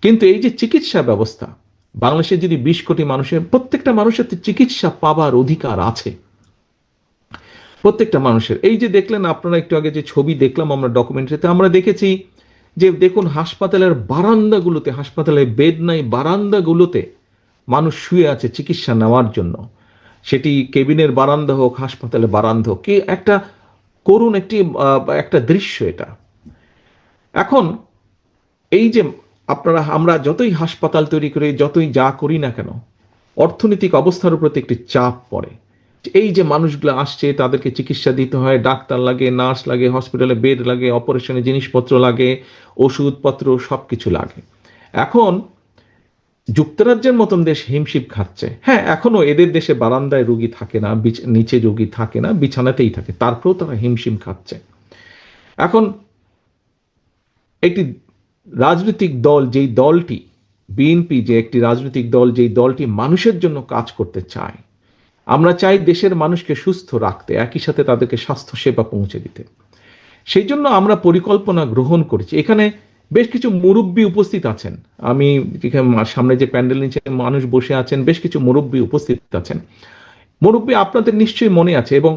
কিন্তু এই যে চিকিৎসা ব্যবস্থা, বাংলাদেশে যদি 20 কোটি মানুষের, প্রত্যেকটা মানুষের তো চিকিৎসা পাবার অধিকার আছে, প্রত্যেকটা মানুষের। এই যে দেখলেন আপনারা একটু আগে যে ছবি দেখলাম আমরা ডকুমেন্টারিতে, আমরা দেখেছি যে দেখুন হাসপাতালের বারান্দাগুলোতে, হাসপাতালে বেড নাই, বারান্দাগুলোতে মানুষ শুয়ে আছে চিকিৎসা নেওয়ার জন্য। সেটি কেবিনের বারান্দা হোক, হাসপাতালের বারান্দা হোক, কি একটা করুণ একটা দৃশ্য এটা। এখন এই যে আমরা যতই হাসপাতাল তৈরি করি, যতই যা করি না কেন, অর্থনৈতিক অবস্থার উপর একটি চাপ পড়ে। এই যে মানুষগুলো আসছে, তাদেরকে চিকিৎসা দিতে হয়, ডাক্তার লাগে, নার্স লাগে, হসপিটালে বেড লাগে, অপারেশনের জিনিসপত্র লাগে, ওষুধপত্র সবকিছু লাগে। এখন যুক্তরাজ্যের মতন দেশ হিমশিম খাচ্ছে। হ্যাঁ, এখনো এদের দেশে বারান্দায় রোগী থাকে না, নিচে রোগী থাকে না, বিছানাতেই থাকে, তারপরেও তারা হিমশিম খাচ্ছে। এখন একটি রাজনৈতিক দল, যেই দলটি বিএনপি, যে একটি রাজনৈতিক দল, যেই দলটি মানুষের জন্য কাজ করতে চায়, আমরা চাই দেশের মানুষকে সুস্থ রাখতে, একই সাথে তাদেরকে স্বাস্থ্য সেবা পৌঁছে দিতে। সেই জন্য আমরা পরিকল্পনা গ্রহণ করেছি। এখানে বেশ কিছু মুরব্বী উপস্থিত আছেন। আমি সামনে যে প্যান্ডেল নিচে মানুষ বসে আছেন, বেশ কিছু মুরব্বী উপস্থিত আছেন। মুরব্বী আপনাদের নিশ্চয়ই মনে আছে, এবং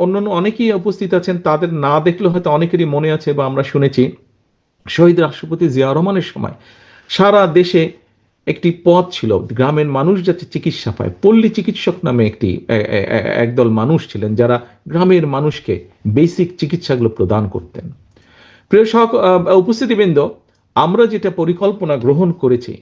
অন্যান্য অনেকেই উপস্থিত আছেন, তাদের না দেখলে হয়তো অনেকেরই মনে আছে বা আমরা শুনেছি, শহীদ রাষ্ট্রপতি জিয়া রহমানের সময় সারা দেশে একটি পথ ছিল, গ্রামের মানুষ যাতে চিকিৎসা পায়। পল্লী চিকিৎসক নামে একদল মানুষ ছিলেন, যারা গ্রামের মানুষকে বেসিক চিকিৎসাগুলো প্রদান করতেন। প্রিয় উপস্থিতিবৃন্দ, আমরা যেটা পরিকল্পনা গ্রহণ করেছি,